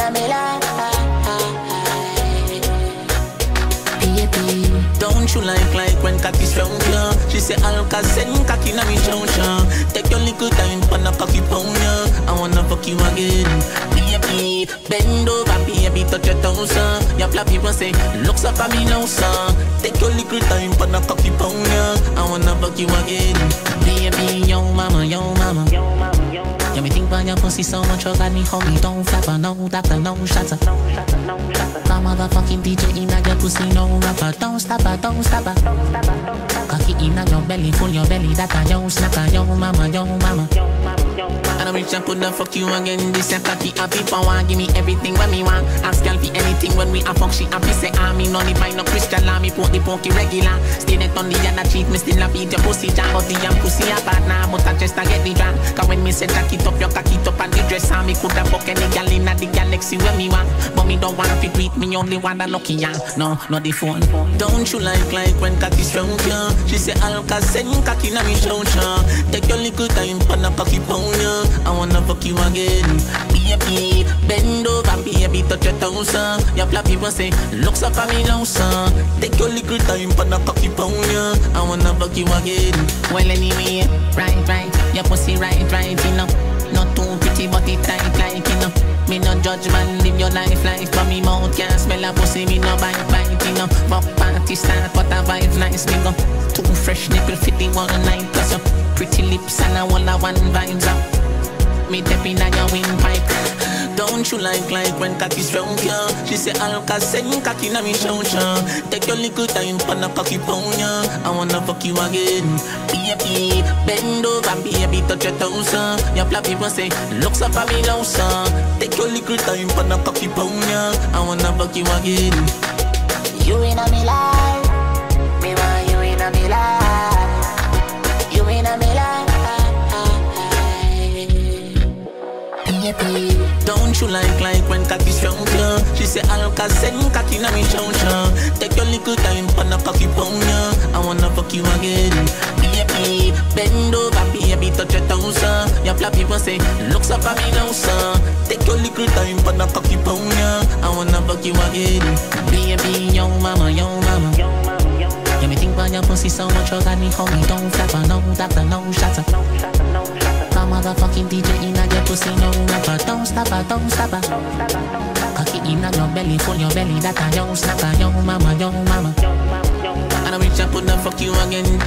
a me life. Don't you like when cocky strong, yeah? She say Alkaline, cocky na me chow. Take your little time for the cocky pound, yeah. I wanna fuck you again. Baby, bend over, baby, touch your toes, your flat people say, looks up at me now, son. Take your little time for the cocky pound, yeah. I wanna fuck you again. Baby, yo mama, yo mama. Yeah, me think about your pussy so much, you got me homie. Don't flapper, no doctor, no shatter. My motherfucking DJ in your pussy, no rapper. Don't stop her, don't stop her. Cocky in your belly, full your belly, that a yo snacker, yo mama, yo mama. And I reach and could not fuck you again. This a cocky happy power, give me everything when me want. Ask girl for anything when we a fuck, she happy. Say me no need buy no crystal, me put the pokey regular. Stay next on the other cheat, me still a beat your pussy jam. But the young pussy a partner, but I just a get the drunk. Cause when me say jack it up, you cock it up and the dress on me. Coulda fuck any gal in the galaxy when me want. But me don't want to tweet, me only want a lucky ya. No, not the phone. Don't you like when cocky strong, yeah? She say Alkaline, cocky na me chow. Take your little time for the cocky pound, yeah. I wanna fuck you again. Baby, bend over, baby, touch your toes, your flat people say, looks up at me now, son. Take your little time for the cocky pound, yeah. I wanna fuck you again. Well anyway, right, your pussy right, you know. Not too pretty but it tight like, you know. Me no judge man, live your life, but me mouth can't smell a pussy, me no bite, you know. Fuck party start, but a vibe nice, me go. Too fresh nipple fit the one night, plus up. Pretty lips and a one vibes up. Me tap in your windpipe. Don't you like when cocky strong, yeah? She say Alkaline, cocky na me chow. Take your little time for the cocky pound, yeah. I wanna fuck you again. Baby, bend over, baby, touch your toes, your flat people say, looks up at me now, son. Take your little time for the cocky pound, yeah. I wanna fuck you again. You in a me life, me want you in a me life. You in a me life. Don't you like when cocky strong, yeah? She say Alkaline, cocky na me chow. Take your little time for the cocky pound, yeah. I wanna fuck you again. Baby, bend over, baby, touch your toes, your flat people say, looks up at me now, son. Take your little time for the cocky pound, yeah. I wanna fuck you again. Baby, yo mama, yo mama. Yeah, me think about your pussy so much, you got me homie. Don't flapper, no doctor, no shatter. My motherfucking DJ in your pussy, no rapper. Don't stop her, don't stop her. Cocky in your belly, full your belly, that a yo snacker, yo mama, yo mama. And I reach up and fuck you again.